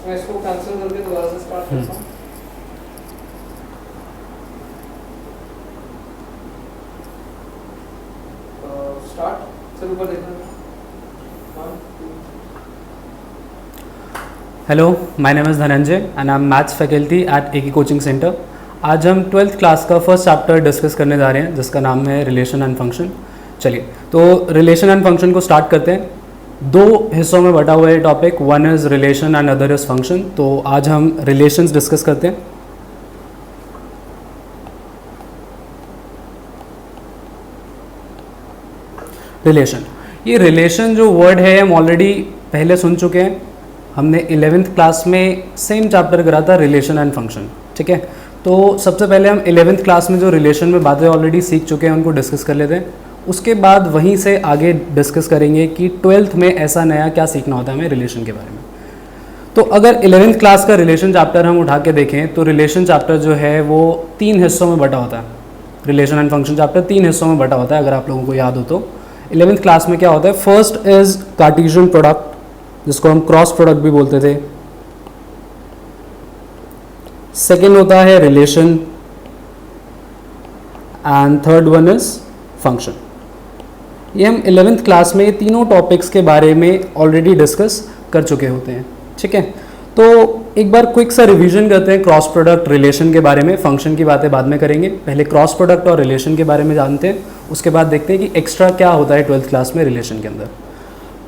मैं इसको कैंसिल करके दोबारा से स्टार्ट करता हूँ। स्टार्ट से ऊपर देखना। Hello, my name is Dhananjay and I am maths faculty at एकी कोचिंग सेंटर। आज हम 12th क्लास का फर्स्ट चैप्टर डिस्कस करने जा रहे हैं जिसका नाम है रिलेशन एंड फंक्शन। चलिए, तो रिलेशन एंड फंक्शन को स्टार्ट करते हैं। दो हिस्सों में बटा हुआ है topic, one is relation and other is function. तो आज हम रिलेशंस डिस्कस करते हैं। रिलेशन, ये रिलेशन जो वर्ड है हम ऑलरेडी पहले सुन चुके हैं। हमने 11th क्लास में सेम चैप्टर करा था, रिलेशन एंड फंक्शन। ठीक है, तो सबसे पहले हम 11th क्लास में जो रिलेशन में बातें ऑलरेडी सीख चुके हैं उनको डिस्कस कर लेते हैं। उसके बाद वहीं से आगे डिस्कस करेंगे कि 12th में ऐसा नया क्या सीखना होता है हमें रिलेशन के बारे में। तो अगर 11th क्लास का रिलेशन चैप्टर हम उठा के देखें तो रिलेशन चैप्टर जो है वो 3 हिस्सों में बटा होता है। रिलेशन एंड फंक्शन चैप्टर 3 हिस्सों में बटा होता है, अगर आप लोगों को याद हो तो। 11th क्लास में क्या होता है, फर्स्ट इज कार्टेशियन प्रोडक्ट जिसको हम क्रॉस प्रोडक्ट भी बोलते थे। सेकेंड होता है relation and third one is function. ये हम 11th क्लास में तीनों टॉपिक्स के बारे में ऑलरेडी डिस्कस कर चुके होते हैं। ठीक है, तो एक बार क्विक सा रिवीजन करते हैं क्रॉस प्रोडक्ट रिलेशन के बारे में। फंक्शन की बातें बाद में करेंगे, पहले क्रॉस प्रोडक्ट और रिलेशन के बारे में जानते हैं। उसके बाद देखते हैं कि एक्स्ट्रा क्या होता है 12th क्लास में रिलेशन के अंदर।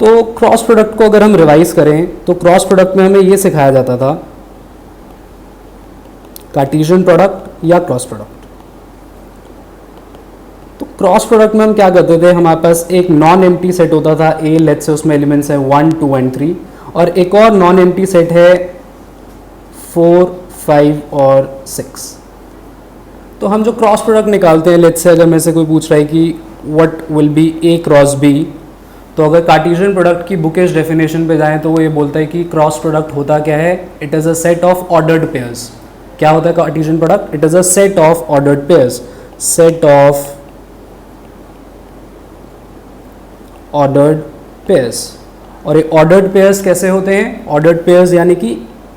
तो क्रॉस प्रोडक्ट को अगर हम रिवाइज करें तो क्रॉस प्रोडक्ट में हमें ये सिखाया जाता था, कार्टेशियन प्रोडक्ट या क्रॉस प्रोडक्ट। तो क्रॉस प्रोडक्ट में हम क्या करते थे, हमारे पास एक नॉन एम्प्टी सेट होता था ए, लेट्स से उसमें एलिमेंट्स हैं 1, 2 एंड 3, और एक और नॉन एम्प्टी सेट है 4, 5 और 6। तो हम जो क्रॉस प्रोडक्ट निकालते हैं, लेट्स से अगर मेरे से कोई पूछ रहा है कि what will be A cross B, तो अगर कार्टेशियन प्रोडक्ट की बुकिश डेफिनेशन पे जाएं तो वो ये बोलता है कि क्रॉस प्रोडक्ट होता क्या है, it is a set of ordered pairs. क्या होता है Cartesian product, it is a set of ordered pairs, set of ordered pairs. और ये ऑर्डर्ड पेयर्स कैसे होते हैं, ऑर्डर्ड पेयर्स यानी कि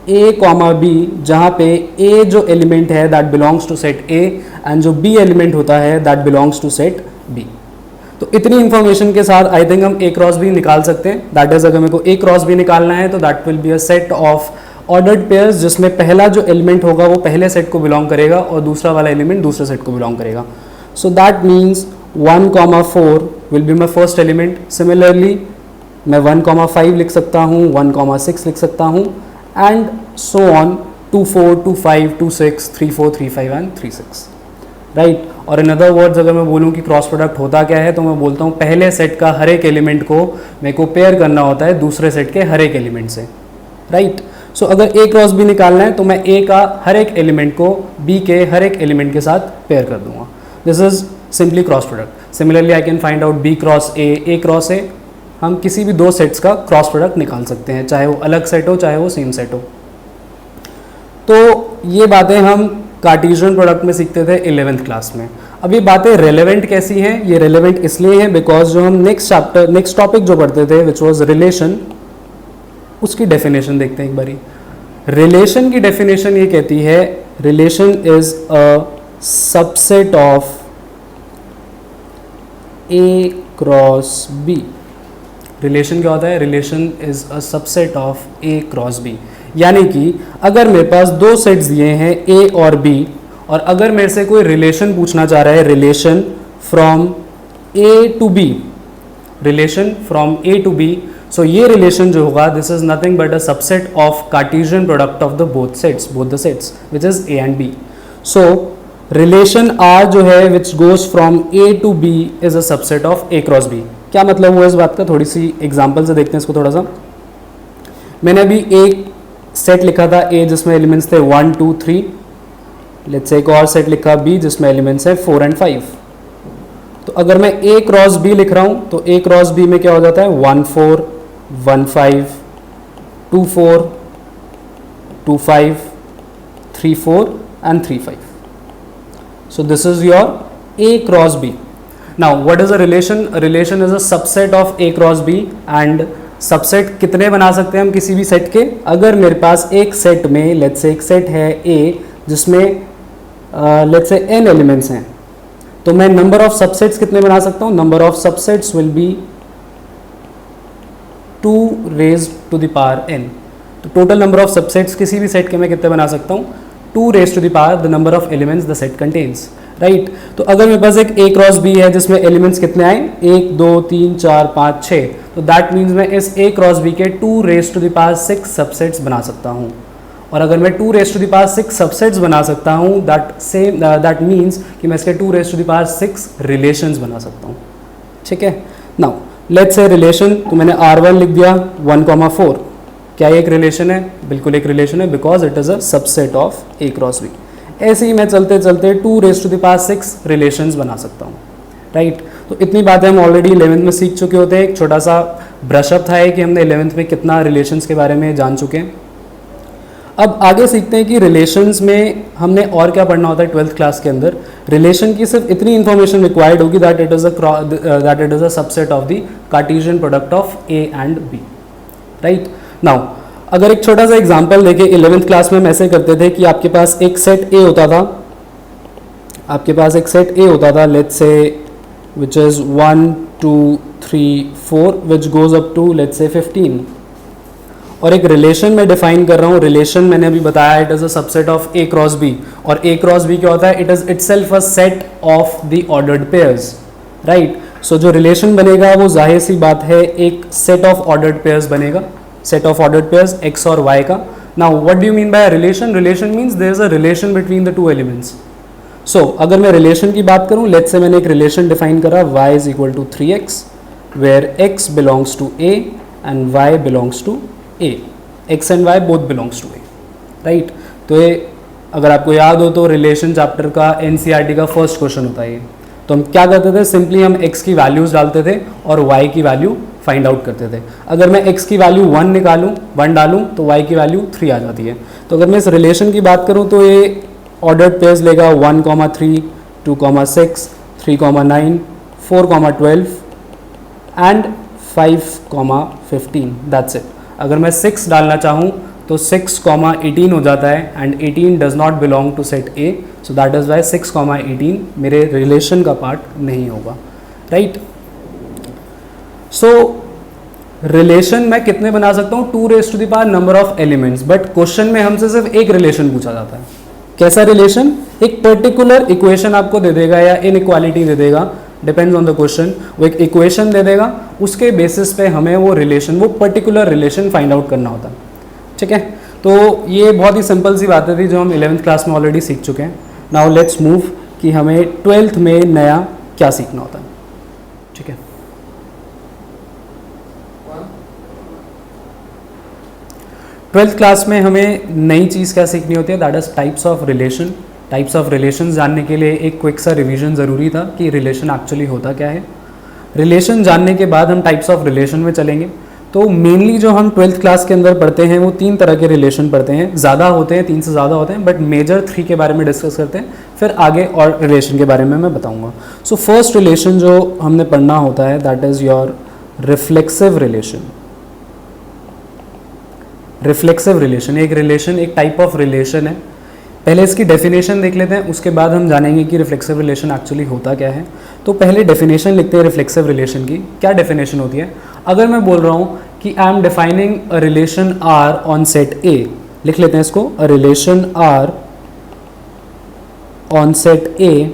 ए कॉमा बी, जहाँ पे ए जो एलिमेंट है that belongs to set A and जो बी एलिमेंट होता है that belongs to set B. तो इतनी इंफॉर्मेशन के साथ आई थिंक हम ए क्रॉस बी निकाल सकते हैं। दैट इज, अगर मेरे को ए क्रॉस बी निकालना है तो that will be a set of ordered pairs जिसमें पहला जो एलिमेंट होगा वो पहले सेट को बिलोंग करेगा और दूसरा वाला एलिमेंट दूसरे सेट को बिलोंग करेगा। So that means 1,4 will be my first element. Similarly मैं 1,5 लिख सकता हूँ, 1,6 लिख सकता हूँ and so on, 2,4, 2,5, 2,6, 3,4, 3,5 and 3,6, right. और इन अदर वर्ड्स अगर मैं बोलूँ कि क्रॉस प्रोडक्ट होता क्या है तो मैं बोलता हूँ पहले सेट का हर एक एलिमेंट को मेरे को पेयर करना होता है दूसरे सेट के हर एक एलिमेंट से, राइट। सो अगर ए क्रॉस बी निकालना है तो मैं ए का हर एक एलिमेंट को बी के हर एक एलिमेंट के साथ पेयर कर दूंगा। This is simply cross product. Similarly I can find out B cross A cross A. हम किसी भी दो सेट्स का क्रॉस प्रोडक्ट निकाल सकते हैं, चाहे वो अलग सेट हो चाहे वो सेम सेट हो। तो ये बातें हम कार्टेशियन प्रोडक्ट में सीखते थे 11th क्लास में। अब ये बातें रेलेवेंट कैसी हैं, ये रेलेवेंट इसलिए हैं बिकॉज जो हम नेक्स्ट टॉपिक जो पढ़ते थे विच वाज रिलेशन, उसकी डेफिनेशन देखते हैं एक बारी। रिलेशन की डेफिनेशन ये कहती है, relation is a subset of A cross B. Relation क्या होता है, relation is a subset of A cross B. यानी कि अगर मेरे पास दो सेट्स दिए हैं ए और बी, और अगर मेरे से कोई रिलेशन पूछना चाह रहा है, relation from A to B, relation from A to B, so ये रिलेशन जो होगा this is nothing but a subset of Cartesian product of the both the sets which is A and B. So relation R जो है which goes from A to B is a subset of A cross B. क्या मतलब हुआ इस बात का, थोड़ी सी example से देखते हैं इसको थोड़ा सा। मैंने अभी एक सेट लिखा था ए जिसमें एलिमेंट्स थे 1, 2, 3। लेट्स से एक और सेट लिखा बी जिसमें एलिमेंट्स है 4 एंड 5। तो अगर मैं ए क्रॉस बी लिख रहा हूँ तो ए क्रॉस बी में क्या हो जाता है, 1, 4, 1, 5, 2, 4, 2, 5, 3, 4 and 3, 5. So this is your A cross B. Now what is a relation? A relation is a subset of A cross B, and subset कितने बना सकते हैं हम किसी भी सेट के? अगर मेरे पास एक सेट में लेट्स से एक सेट है A जिसमें लेट्स से n एलिमेंट्स हैं, तो मैं नंबर ऑफ सबसेट्स कितने बना सकता हूँ? Number of subsets will be 2 raised to the power n। तो टोटल नंबर ऑफ सबसेट्स किसी भी सेट के मैं कितने बना सकता हूँ? 2 raised to the power the number of elements the set contains, right. तो अगर मेरे पास एक A क्रॉस B है जिसमें एलिमेंट्स कितने आए? 1 2 3 4 5 6, तो दैट मीन्स मैं इस A क्रॉस B के 2 raised to the power 6 subsets बना सकता हूँ। और अगर मैं 2 raised to the power 6 subsets बना सकता हूँ, दैट मीन्स कि मैं इसके 2 raised to the power 6 relations बना सकता हूँ, ठीक है। नाउ लेट्स से रिलेशन, तो मैंने R1 लिख दिया 1,4। क्या ये एक रिलेशन है? बिल्कुल एक रिलेशन है, because it is a subset of A cross B। ऐसे ही मैं चलते चलते 2 raised to the power 6 relations बना सकता हूँ, राइट। तो इतनी बातें हम ऑलरेडी 11th में सीख चुके होते हैं। एक छोटा सा ब्रशअप था कि हमने 11th में कितना रिलेशंस के बारे में जान चुके हैं। अब आगे सीखते हैं कि रिलेशंस में हमने और क्या पढ़ना होता है 12th क्लास के अंदर। रिलेशन की सिर्फ इतनी इन्फॉर्मेशन रिक्वायर्ड होगी that it is a subset of the Cartesian product of A and B, right. Now अगर एक छोटा सा एग्जांपल देखें, 11th क्लास में हम ऐसे करते थे कि आपके पास एक सेट A होता था, let's say which is 1 2 3 4 which goes up to let's say 15, और एक रिलेशन में डिफाइन कर रहा हूँ। रिलेशन मैंने अभी बताया it is a subset of A cross B, और A क्रॉस B क्या होता है? It is itself a set of the ordered pairs, right. So जो रिलेशन बनेगा वो जाहिर सी बात है एक सेट ऑफ ऑर्डर्ड पेयर्स बनेगा, set of ordered pairs X और Y का। Now what do you mean by relation? Relation means there is a relation between the 2 elements. सो अगर मैं रिलेशन की बात करूँ, लेट्स से मैंने एक रिलेशन डिफाइन करा y is equal to 3x where x belongs to A and y belongs to A, x and y both belongs to A, right. तो ये अगर आपको याद हो तो रिलेशन चैप्टर का NCERT का फर्स्ट क्वेश्चन होता है ये। तो हम क्या करते थे? सिंपली हम x की वैल्यूज डालते थे और y की वैल्यू फाइंड आउट करते थे। अगर मैं x की वैल्यू 1 डालूं तो y की वैल्यू 3 आ जाती है। तो अगर मैं इस रिलेशन की बात करूं तो ये ऑर्डर्ड पेयर्स लेगा 1,3 2,6 3,9 4,12 एंड 5,15, दैट्स इट। अगर मैं 6 डालना चाहूँ तो 6,18 हो जाता है and 18 does not belong to set A, so that is why 6,18 मेरे रिलेशन का पार्ट नहीं होगा, राइट। सो रिलेशन मैं कितने बना सकता हूँ? 2 raised to the power number of elements, but question में हमसे सिर्फ एक रिलेशन पूछा जाता है। कैसा रिलेशन? एक पर्टिकुलर इक्वेशन आपको दे देगा या इनइक्वालिटी दे देगा, डिपेंड्स ऑन द क्वेश्चन। वो एक इक्वेशन दे देगा, उसके बेसिस पे हमें वो रिलेशन, वो पर्टिकुलर रिलेशन फाइंड आउट करना होता है, ठीक है। तो ये बहुत ही सिंपल सी बातें थी जो हम 11th क्लास में ऑलरेडी सीख चुके हैं। नाउ लेट्स मूव कि हमें 12th में नया क्या सीखना होता है, ठीक है। 12th क्लास में हमें नई चीज़ क्या सीखनी होती है? That is types of relation. Types of relation जानने के लिए एक क्विक सा रिवीजन ज़रूरी था कि रिलेशन एक्चुअली होता क्या है। रिलेशन जानने के बाद हम टाइप्स ऑफ रिलेशन में चलेंगे। तो मेनली जो हम 12th क्लास के अंदर पढ़ते हैं वो 3 तरह के रिलेशन पढ़ते हैं, ज़्यादा होते हैं, 3 से ज़्यादा होते हैं, बट मेजर 3 के बारे में डिस्कस करते हैं, फिर आगे और रिलेशन के बारे में मैं बताऊँगा। सो फर्स्ट रिलेशन जो हमने पढ़ना होता है that is your reflexive relation. Reflexive relation एक रिलेशन, एक टाइप ऑफ रिलेशन है। पहले इसकी डेफिनेशन देख लेते हैं, उसके बाद हम जानेंगे कि रिफ्लेक्सिव रिलेशन एक्चुअली होता क्या है। तो पहले डेफिनेशन लिखते हैं रिफ्लेक्सिव रिलेशन की। क्या डेफिनेशन होती है? अगर मैं बोल रहा हूँ कि I am defining a relation R on set A, लिख लेते हैं इसको, a relation R on set A,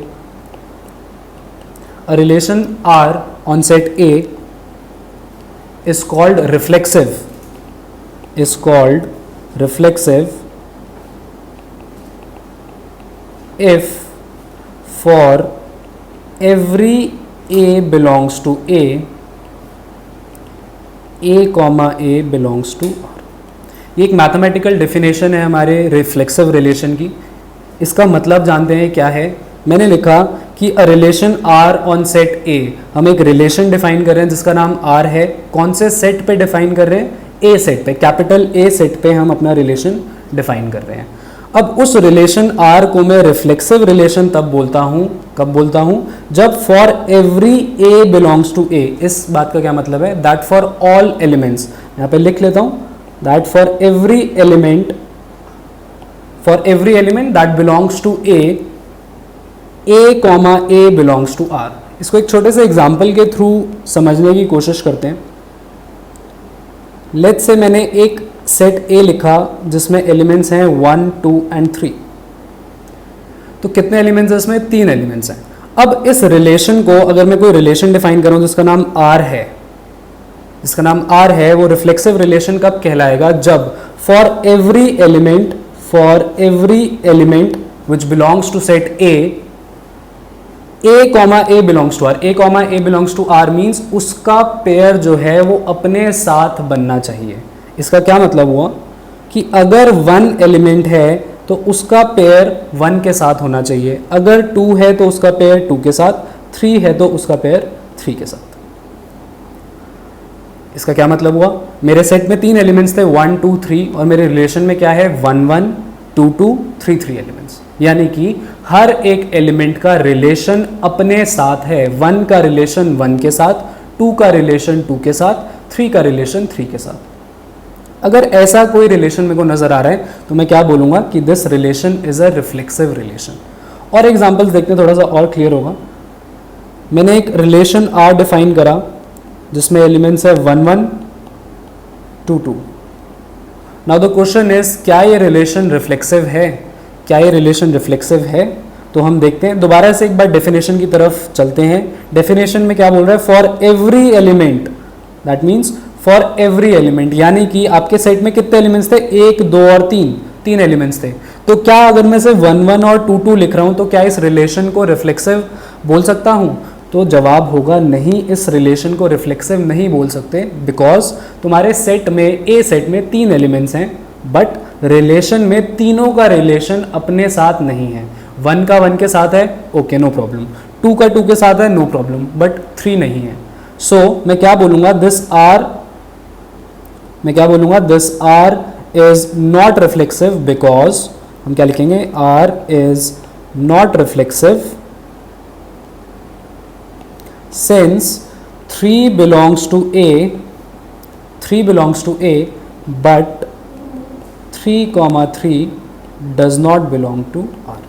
a relation R on set A is called reflexive, is called reflexive if for every A belongs to A comma A belongs to R। ये एक mathematical definition है हमारे reflexive relation की। इसका मतलब जानते हैं क्या है। मैंने लिखा कि a relation R on set A, हम एक रिलेशन डिफाइन कर रहे हैं जिसका नाम आर है। कौन से सेट पे डिफाइन कर रहे हैं? ए सेट पे, कैपिटल ए सेट पे हम अपना रिलेशन डिफाइन कर रहे हैं। अब उस रिलेशन आर को मैं रिफ्लेक्सिव रिलेशन तब बोलता हूँ, कब बोलता हूँ? जब for every a belongs to A. इस बात का क्या मतलब है? दैट फॉर ऑल एलिमेंट्स, यहाँ पे लिख लेता हूँ that for every element that belongs to A comma A belongs to R. इसको एक छोटे से एग्जाम्पल के थ्रू समझने की कोशिश करते हैं। लेट्स से मैंने एक सेट ए लिखा जिसमें एलिमेंट्स हैं 1, 2 एंड 3। तो कितने एलिमेंट्स हैं इसमें? 3 एलिमेंट्स हैं। अब इस रिलेशन को अगर मैं कोई रिलेशन डिफाइन करूं जिसका नाम आर है, वो रिफ्लेक्सिव रिलेशन कब कहलाएगा? जब for every element which belongs to set A comma A belongs to R. A comma A belongs to R means उसका पेयर जो है वो अपने साथ बनना चाहिए। इसका क्या मतलब हुआ कि अगर 1 एलिमेंट है तो उसका पेयर 1 के साथ होना चाहिए, अगर 2 है तो उसका पेयर 2 के साथ, 3 है तो उसका पेयर 3 के साथ। इसका क्या मतलब हुआ? मेरे सेट में 3 एलिमेंट्स थे 1, 2, 3 और मेरे रिलेशन में क्या है 1, 1, 2, 2, 3, 3 एलिमेंट्स। यानी कि हर एक एलिमेंट का रिलेशन अपने साथ है। 1 का रिलेशन 1 के साथ, 2 का रिलेशन 2 के साथ, 3 का रिलेशन 3 के साथ। अगर ऐसा कोई रिलेशन मेरे को नजर आ रहा है तो मैं क्या बोलूँगा कि this relation is a reflexive relation. और एग्जाम्पल्स देखते हैं, थोड़ा सा और क्लियर होगा। मैंने एक रिलेशन आर डिफाइन करा जिसमें एलिमेंट्स है 1, 1, 2, 2। नाउ द क्वेश्चन इज क्या ये रिलेशन रिफ्लेक्सिव है? क्या ये रिलेशन रिफ्लेक्सिव है? तो हम देखते हैं, दोबारा से एक बार डेफिनेशन की तरफ चलते हैं। डेफिनेशन में क्या बोल रहा है? For every element, that means for every element, यानी कि आपके सेट में कितने एलिमेंट्स थे? 1, 2 और 3 एलिमेंट्स थे। तो क्या अगर मैं से 1, 1 और 2, 2 लिख रहा हूं तो क्या इस रिलेशन को रिफ्लेक्सिव बोल सकता हूं? तो जवाब होगा नहीं, इस रिलेशन को रिफ्लेक्सिव नहीं बोल सकते, बिकॉज तुम्हारे सेट में ए सेट में 3 एलिमेंट्स हैं बट रिलेशन में तीनों का रिलेशन अपने साथ नहीं है। 1 का 1 के साथ है, ओके नो प्रॉब्लम, 2 का 2 के साथ है, नो प्रॉब्लम, बट 3 नहीं है। सो मैं क्या बोलूँगा? This R is not reflexive because हम क्या लिखेंगे? R is not reflexive since 3 belongs to A but 3, 3 does not belong to R।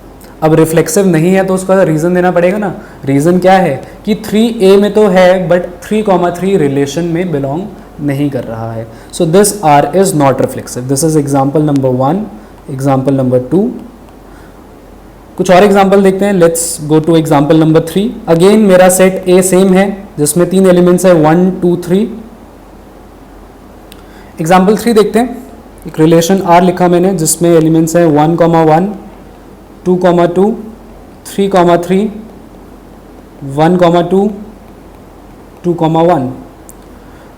अब रिफ्लेक्सिव नहीं है तो उसका रीज़न देना पड़ेगा ना। रीज़न क्या है कि 3A में तो है बट 3, 3 रिलेशन में बिलोंग नहीं कर रहा है। So this R is not reflexive. This is example number 1। Example number 2, कुछ और एग्जाम्पल देखते हैं। Let's go to example number 3। Again मेरा सेट ए सेम है जिसमें 3 एलिमेंट्स है 1, 2, 3। एग्जाम्पल 3 देखते हैं। एक रिलेशन आर लिखा मैंने जिसमें एलिमेंट्स है 1, 1, 2, 2, 3, 3, 1, 2, 2, 1।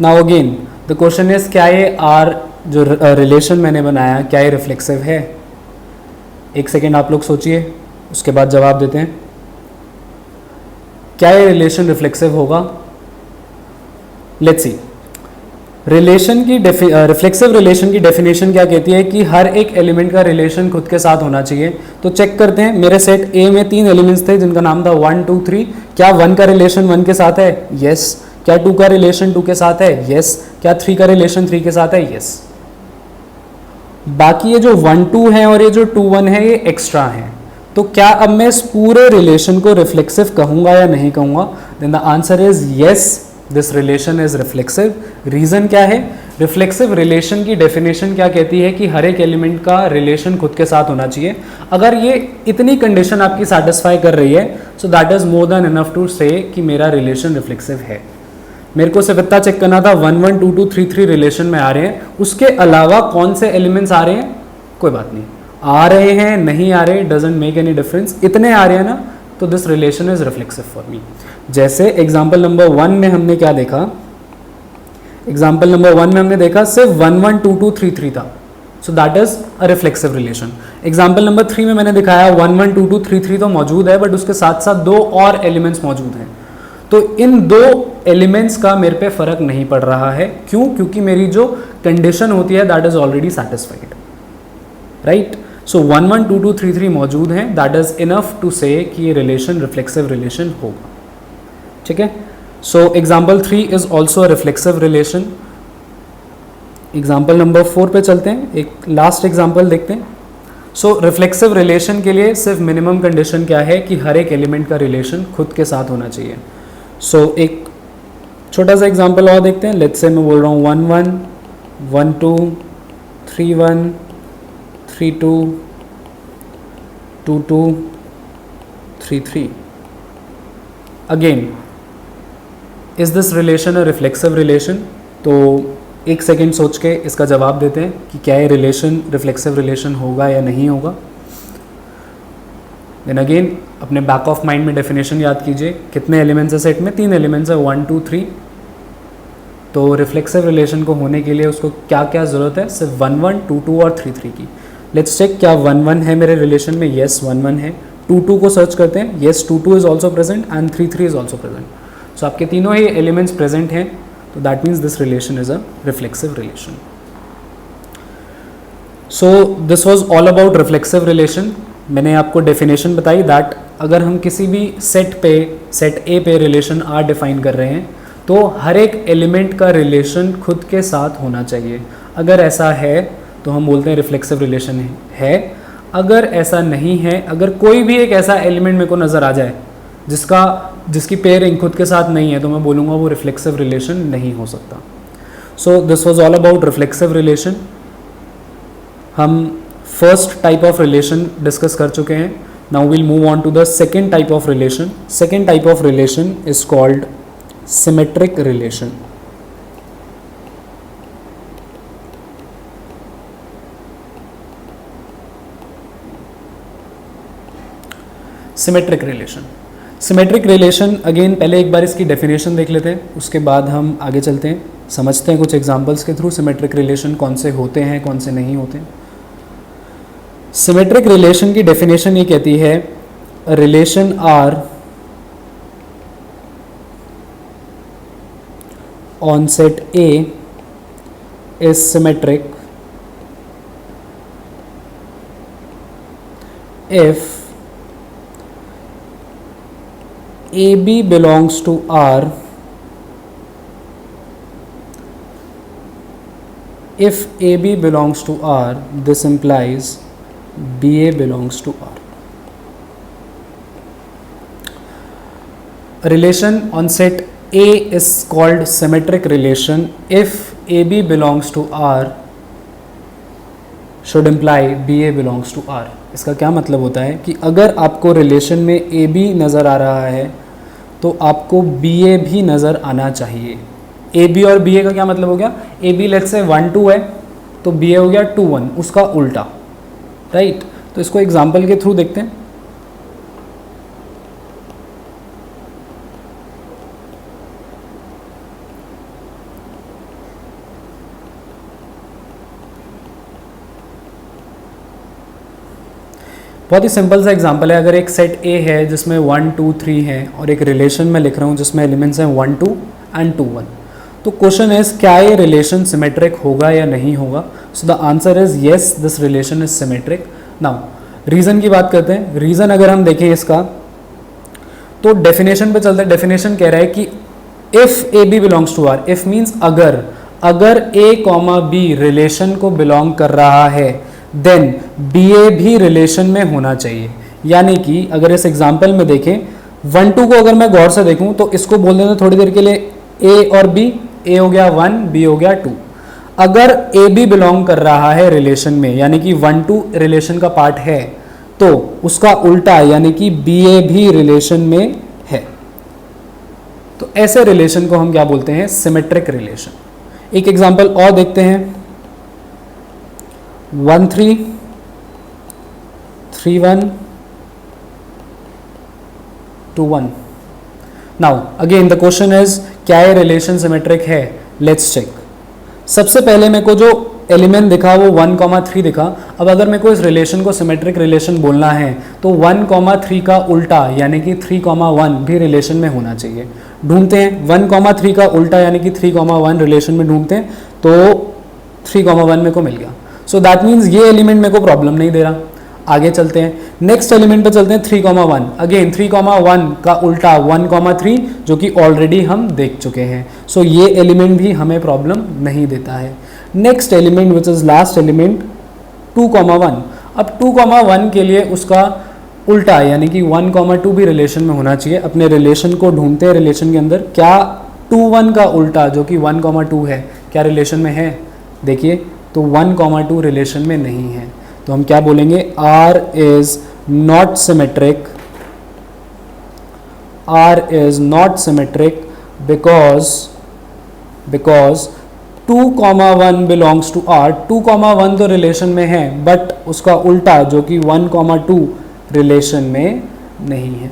Now again the question is क्या ये आर जो रिलेशन मैंने बनाया क्या ये रिफ्लेक्सिव है? एक सेकेंड आप लोग सोचिए, उसके बाद जवाब देते हैं। क्या ये रिलेशन रिफ्लेक्सिव होगा? Let's see. रिफ्लेक्सिव रिलेशन की डेफिनेशन क्या कहती है कि हर एक एलिमेंट का रिलेशन खुद के साथ होना चाहिए। तो चेक करते हैं, मेरे सेट ए में 3 एलिमेंट्स थे जिनका नाम था 1, 2, 3। क्या 1 का रिलेशन 1 के साथ है? यस। क्या 2 का रिलेशन 2 के साथ है? यस। क्या 3 का रिलेशन 3 के साथ है? यस। बाकी ये जो 1, 2 है और ये जो 2, 1 है ये एक्स्ट्रा है। तो क्या अब मैं इस पूरे रिलेशन को रिफ्लेक्सिव कहूंगा या नहीं कहूंगा? Then the answer is yes, this relation is reflexive. Reason क्या है? रिफ्लेक्सिव रिलेशन की डेफिनेशन क्या कहती है कि हर एक एलिमेंट का रिलेशन खुद के साथ होना चाहिए। अगर ये इतनी कंडीशन आपकी सेटिस्फाई कर रही है so that is more than enough to say कि मेरा रिलेशन रिफ्लेक्सिव है। मेरे को सिर्फ इतना चेक करना था 1, 1, 2, 2, 3, 3 रिलेशन में आ रहे हैं, उसके अलावा कौन से एलिमेंट्स आ रहे हैं कोई बात नहीं, आ रहे हैं नहीं आ रहे डजंट मेक एनी डिफरेंस, इतने आ रहे हैं ना तो this relation is reflexive for me. जैसे एग्जाम्पल नंबर 1 में हमने क्या देखा? एग्जाम्पल नंबर 1 में हमने देखा सिर्फ 1, 1, 2, 2, 3, 3 था, सो that is a reflexive relation. Example number 3 में मैंने दिखाया 1, 1, 2, 2, 3, 3 तो मौजूद है बट उसके साथ साथ 2 और एलिमेंट्स मौजूद हैं। तो इन 2 एलिमेंट्स का मेरे पे फर्क नहीं पड़ रहा है। क्यों? क्योंकि मेरी जो कंडीशन होती है that is already satisfied, right? सो 1, 1, 2, 2, 3, 3 मौजूद हैं, that is enough to say कि ये रिलेशन रिफ्लेक्सिव रिलेशन होगा। ठीक है? So example 3 is also a reflexive relation. Example number 4 पे चलते हैं, एक लास्ट एग्जाम्पल देखते हैं. सो रिफ्लेक्सिव रिलेशन के लिए सिर्फ मिनिमम कंडीशन क्या है कि हर एक एलिमेंट का रिलेशन खुद के साथ होना चाहिए. सो एक छोटा सा एग्जाम्पल और देखते हैं. लेट्स से मैं बोल रहा हूँ 1 1 1 2 3 1 3 2 2 2 3 3. Again is this relation a reflexive relation? तो एक सेकेंड सोच के इसका जवाब देते हैं कि क्या ये रिलेशन रिफ्लेक्सिव रिलेशन होगा या नहीं होगा. देन अगेन अपने बैक ऑफ माइंड में डेफिनेशन याद कीजिए. कितने एलिमेंट्स है सेट में? 3 एलिमेंट्स है, 1 2 3. तो रिफ्लेक्सिव रिलेशन को होने के लिए उसको क्या क्या ज़रूरत है? सिर्फ 1 1 2 2 और 3 3 की. लेट्स चेक, क्या 1 1 है मेरे रिलेशन में? येस 1 1 है. 2 2 को सर्च करते हैं. Yes 2 2 is also present and 3 3 is also present. So आपके तीनों ही एलिमेंट्स प्रेजेंट हैं, तो that means this relation is a reflexive relation. So this was all about reflexive relation. मैंने आपको डेफिनेशन बताई दैट अगर हम किसी भी सेट ए पे रिलेशन आर डिफाइन कर रहे हैं तो हर एक एलिमेंट का रिलेशन खुद के साथ होना चाहिए. अगर ऐसा है तो हम बोलते हैं रिफ्लेक्सिव रिलेशन है. अगर ऐसा नहीं है, अगर कोई भी एक ऐसा एलिमेंट मेरे को नज़र आ जाए जिसकी पेयरिंग खुद के साथ नहीं है, तो मैं बोलूँगा वो रिफ्लेक्सिव रिलेशन नहीं हो सकता. So this was all about reflexive relation. हम first type of relation discuss कर चुके हैं. Now will move on to the second type of relation. Second type of relation is called symmetric relation. Symmetric relation. Symmetric relation again पहले एक बार इसकी definition देख लेते हैं, उसके बाद हम आगे चलते हैं, समझते हैं कुछ एग्जांपल्स के थ्रू सिमेट्रिक रिलेशन कौन से होते हैं कौन से नहीं होते. सिमेट्रिक रिलेशन की डेफिनेशन ये कहती है relation R on set A is symmetric if AB belongs to R, if AB belongs to R, this implies BA belongs to R. A relation on set A is called symmetric relation if AB belongs to R should imply BA belongs to R. इसका क्या मतलब होता है कि अगर आपको relation में AB नज़र आ रहा है तो आपको BA भी नज़र आना चाहिए. AB और BA का क्या मतलब हो गया? AB लेट्स से 1 2 है तो BA हो गया 2 1, उसका उल्टा, राइट. तो इसको एग्जाम्पल के थ्रू देखते हैं. बहुत ही सिंपल सा एग्जांपल है. अगर एक सेट A है जिसमें 1 2 3 है और एक रिलेशन में लिख रहा हूँ जिसमें एलिमेंट्स हैं 1 2 एंड 2 1, तो क्वेश्चन इज क्या ये रिलेशन सिमेट्रिक होगा या नहीं होगा? So the answer is yes, this relation is symmetric. Now reason की बात करते हैं. रीज़न अगर हम देखें इसका तो डेफिनेशन पे चलते हैं. डेफिनेशन कह रहा है कि if A B belongs to R, if means अगर A कॉमा B रिलेशन को बिलोंग कर रहा है देन BA भी रिलेशन में होना चाहिए. यानी कि अगर इस एग्जाम्पल में देखें 1 2 को अगर मैं गौर से देखूं तो इसको बोल देना थोड़ी देर के लिए A और B. A हो गया 1, B हो गया 2. अगर AB बिलोंग कर रहा है रिलेशन में यानी कि 1 2 रिलेशन का पार्ट है तो उसका उल्टा यानी कि BA भी रिलेशन में है. तो ऐसे रिलेशन को हम क्या बोलते हैं? Symmetric relation. एक एग्जाम्पल और देखते हैं. 1 3 3 1 2 1. Now again the question is क्या ये रिलेशन सिमेट्रिक है? Let's check. सबसे पहले मेरे को जो एलिमेंट दिखा वो 1,3 दिखा. अब अगर मेरे को इस रिलेशन को सिमेट्रिक रिलेशन बोलना है तो 1,3 का उल्टा यानी कि 3,1 भी रिलेशन में होना चाहिए. ढूंढते हैं 1,3 का उल्टा यानी कि 3,1 रिलेशन में ढूंढते हैं तो 3,1 मेरे को मिल गया. सो दैट मीन्स ये एलिमेंट मेरे को प्रॉब्लम नहीं दे रहा. आगे चलते हैं, नेक्स्ट एलिमेंट पे चलते हैं 3,1. अगेन 3,1 का उल्टा 1,3 जो कि ऑलरेडी हम देख चुके हैं. सो ये एलिमेंट भी हमें प्रॉब्लम नहीं देता है. Next element which is last element 2,1। अब 2,1 के लिए उसका उल्टा यानी कि 1,2 भी रिलेशन में होना चाहिए। अपने रिलेशन को ढूंढते हैं रिलेशन के अंदर, क्या 2,1 का उल्टा जो कि 1,2 है क्या रिलेशन में है? देखिए तो 1,2 रिलेशन में नहीं है, तो हम क्या बोलेंगे? R is not symmetric, R is not symmetric because 2,1 belongs to R। 2,1 तो रिलेशन में है बट उसका उल्टा जो कि 1,2 रिलेशन में नहीं है।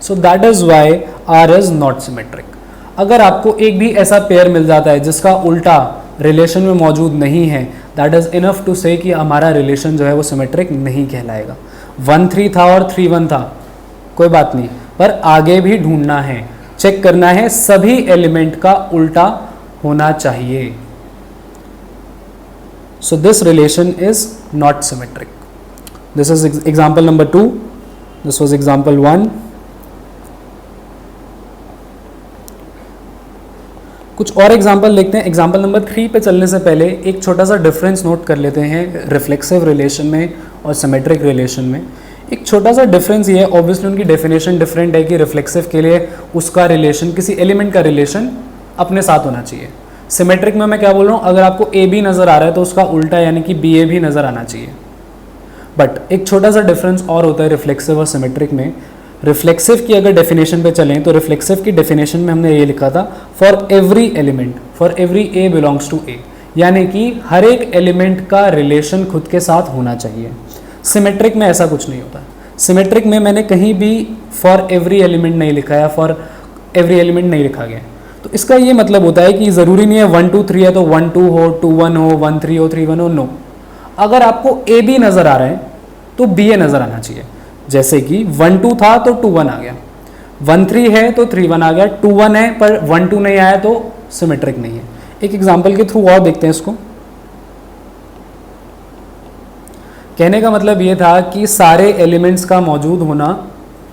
So that is why R is not symmetric। अगर आपको एक भी ऐसा पेयर मिल जाता है जिसका उल्टा रिलेशन में मौजूद नहीं है, that is enough to say कि हमारा रिलेशन जो है वो सिमेट्रिक नहीं कहलाएगा। 1,3 था और 3,1 था, कोई बात नहीं, पर आगे भी ढूंढना है, चेक करना है सभी एलिमेंट का उल्टा होना चाहिए। So this relation is not symmetric. This is example number 2, this was example 1। कुछ और एग्जाम्पल देखते हैं। एग्जाम्पल नंबर 3 पे चलने से पहले एक छोटा सा डिफरेंस नोट कर लेते हैं रिफ्लेक्सिव रिलेशन में और सिमेट्रिक रिलेशन में। एक छोटा सा डिफरेंस ये है, ऑब्वियसली उनकी डेफिनेशन डिफरेंट है कि रिफ्लेक्सिव के लिए उसका रिलेशन किसी एलिमेंट का रिलेशन अपने साथ होना चाहिए। सिमेट्रिक में मैं क्या बोल रहा हूँ, अगर आपको ए बी नज़र आ रहा है तो उसका उल्टा यानी कि बी ए भी नज़र आना चाहिए। बट एक छोटा सा डिफरेंस और होता है रिफ्लेक्सिव और सिमेट्रिक में। रिफ्लेक्सिव की अगर डेफिनेशन पे चलें तो रिफ्लेक्सिव की डेफिनेशन में हमने ये लिखा था for every element, for every a belongs to A, यानी कि हर एक एलिमेंट का रिलेशन खुद के साथ होना चाहिए। सिमेट्रिक में ऐसा कुछ नहीं होता। सिमेट्रिक में मैंने कहीं भी फॉर एवरी एलिमेंट नहीं लिखा है, फॉर एवरी एलिमेंट नहीं लिखा गया। तो इसका ये मतलब होता है कि ज़रूरी नहीं है 1 2 3 है तो 1 2 हो, 2 1 हो, 1 3 हो, 3 1 हो। नो, अगर आपको ए बी नज़र आ रहा है तो बी ए नज़र आना चाहिए। जैसे कि 1 2 था तो 2 1 आ गया, 1 3 है तो 3 1 आ गया, 2 1 है पर 1 2 नहीं आया तो सिमेट्रिक नहीं है। एक एग्जाम्पल के थ्रू और देखते हैं इसको। कहने का मतलब ये था कि सारे एलिमेंट्स का मौजूद होना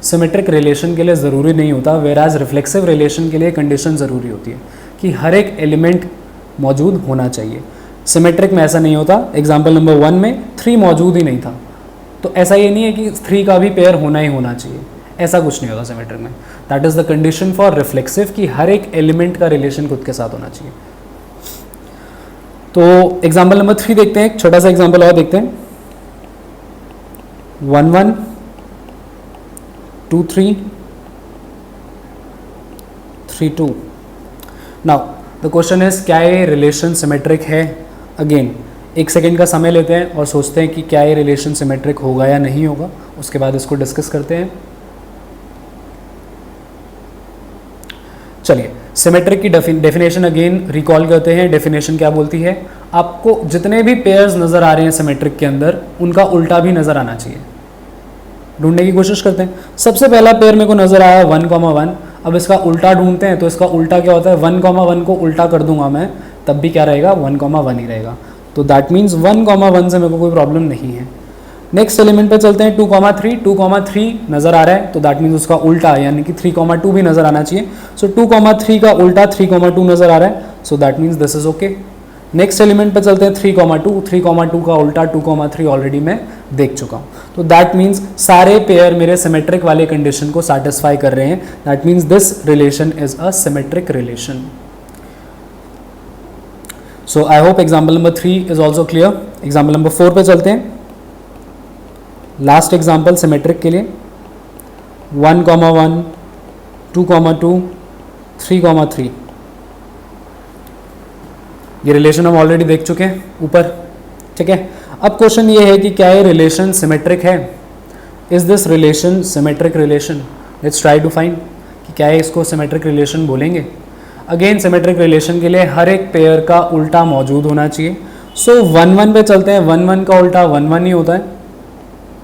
सिमेट्रिक रिलेशन के लिए ज़रूरी नहीं होता, वेराज रिफ्लेक्सिव रिलेशन के लिए कंडीशन ज़रूरी होती है कि हर एक एलिमेंट मौजूद होना चाहिए। सिमेट्रिक में ऐसा नहीं होता। एग्जाम्पल नंबर 1 में 3 मौजूद ही नहीं था, तो ऐसा ये नहीं है कि 3 का भी पेयर होना ही होना चाहिए, ऐसा कुछ नहीं होता सिमेट्रिक में। That is the condition for reflexive कि हर एक एलिमेंट का रिलेशन खुद के साथ होना चाहिए। तो एग्जाम्पल नंबर 3 देखते हैं, एक छोटा सा एग्जाम्पल और देखते हैं। 1 1 2 3 3 2। नाउ द क्वेश्चन इज क्या ये रिलेशन सिमेट्रिक है? अगेन एक सेकेंड का समय लेते हैं और सोचते हैं कि क्या ये रिलेशन सिमेट्रिक होगा या नहीं होगा, उसके बाद इसको डिस्कस करते हैं। चलिए सिमेट्रिक की डेफिनेशन अगेन रिकॉल करते हैं। डेफिनेशन क्या बोलती है? आपको जितने भी पेयर्स नज़र आ रहे हैं सिमेट्रिक के अंदर उनका उल्टा भी नज़र आना चाहिए। ढूंढने की कोशिश करते हैं। सबसे पहला पेयर मेरे को नज़र आया 1,1। अब इसका उल्टा ढूंढते हैं, तो इसका उल्टा क्या होता है? 1,1 को उल्टा कर दूंगा मैं, तब भी क्या रहेगा? 1,1 ही रहेगा। तो दैट मीन्स 1,1 से मेरे को कोई प्रॉब्लम नहीं है। नेक्स्ट एलिमेंट पे चलते हैं 2,3। 2,3 नज़र आ रहा है तो दैट मीन्स उसका उल्टा यानी कि 3,2 भी नज़र आना चाहिए। सो 2,3 का उल्टा 3,2 नज़र आ रहा है, so that means this is okay. Next element पे चलते हैं 3,2। 3,2 का उल्टा 2,3 ऑलरेडी मैं देख चुका हूँ। तो दैट मीन्स सारे पेयर मेरे सिमेट्रिक वाले कंडीशन को सेटिस्फाई कर रहे हैं। That means this relation is a symmetric relation. So I hope example number 3 is also clear. Example number 4 पे चलते हैं। लास्ट एग्जाम्पल सिमेट्रिक के लिए 1,1 2,2 3,3। ये रिलेशन हम ऑलरेडी देख चुके हैं ऊपर, ठीक है। अब क्वेश्चन ये है कि क्या ये रिलेशन सिमेट्रिक है? Is this relation symmetric relation? Let's try to find कि क्या है इसको सिमेट्रिक रिलेशन बोलेंगे। अगेन सिमेट्रिक रिलेशन के लिए हर एक पेयर का उल्टा मौजूद होना चाहिए। सो 1,1 पे चलते हैं। 1,1 का उल्टा 1,1 ही होता है,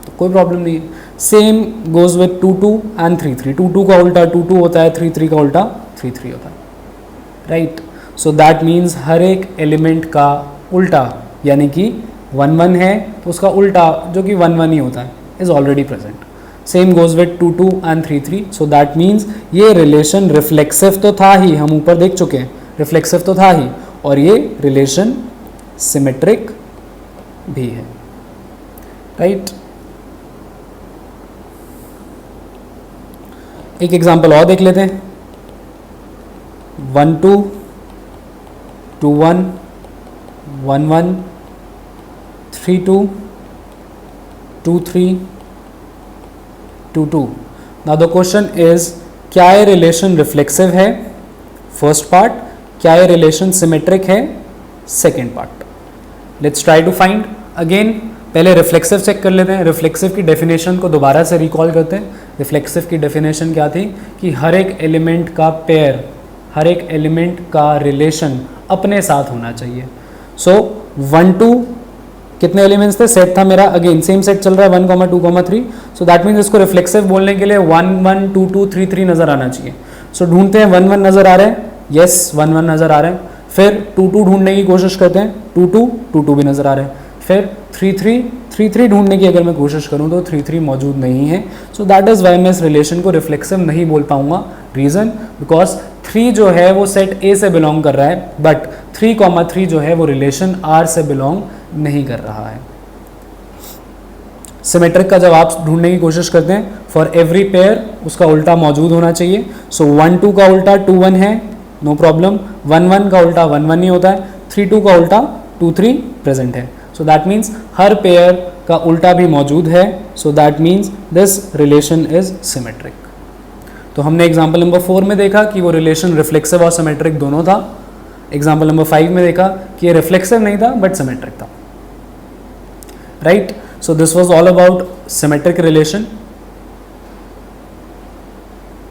तो कोई प्रॉब्लम नहीं है। Same goes with 2,2 and 3,3। 2,2 का उल्टा 2,2 होता है, 3,3 का उल्टा 3,3 होता है, राइट। सो दैट मीन्स हर एक एलिमेंट का उल्टा यानी कि 1,1 है तो उसका उल्टा जो कि 1,1 ही होता है is already present. Same goes with 2,2 and 3,3। So that means ये रिलेशन रिफ्लेक्सिव तो था ही, हम ऊपर देख चुके हैं रिफ्लेक्सिव तो था ही, और ये रिलेशन सिमेट्रिक भी है, राइट। एक एग्जांपल और देख लेते हैं, 1 2 2 1 1 1 3 2 2 3 2 2। नाउ द क्वेश्चन इज, क्या ये रिलेशन रिफ्लेक्सिव है, फर्स्ट पार्ट, क्या ये रिलेशन सिमेट्रिक है, second part. Let's try to find again, पहले रिफ्लेक्सिव चेक कर लेते हैं। रिफ्लेक्सिव की डेफिनेशन को दोबारा से रिकॉल करते हैं। रिफ्लेक्सिव की डेफिनेशन क्या थी कि हर एक एलिमेंट का पेयर, हर एक एलिमेंट का रिलेशन अपने साथ होना चाहिए। सो 1 2 कितने एलिमेंट्स थे, सेट था मेरा, अगेन सेम सेट चल रहा है 1 2 3। सो दैट मीन्स इसको रिफ्लेक्सिव बोलने के लिए 1 1 2 2 3 3 नजर आना चाहिए। सो ढूंढते हैं, 1 1 नजर आ रहे हैं, यस 1 1 नजर आ रहे हैं। फिर 2 2 ढूंढने की कोशिश करते हैं, 2 2 2 2 भी नजर आ रहे हैं। फिर 3 3 ढूंढने की अगर मैं कोशिश करूं तो 3 3 मौजूद नहीं है। सो दैट इज वाई मैं इस रिलेशन को रिफ्लेक्सिव नहीं बोल पाऊंगा। रीजन, बिकॉज 3 जो है वो सेट ए से बिलोंग कर रहा है, बट 3 जो है वो रिलेशन आर से बिलोंग नहीं कर रहा है। सिमेट्रिक का जब आप ढूंढने की कोशिश करते हैं, फॉर एवरी पेयर उसका उल्टा मौजूद होना चाहिए। सो 1 2 का उल्टा 2 1 है, नो प्रॉब्लम। 1 1 का उल्टा 1 1 ही होता है। 3 2 का उल्टा 2 3 प्रेजेंट है। So that means her pair का उल्टा भी मौजूद है। So that means this relation is symmetric. तो हमने एग्जाम्पल नंबर 4 में देखा कि वो रिलेशन रिफ्लेक्सिव और सिमेट्रिक दोनों था। एग्जाम्पल नंबर 5 में देखा कि ये रिफ्लेक्सिव नहीं था बट सिमेट्रिक था, right. So this was all about symmetric relation.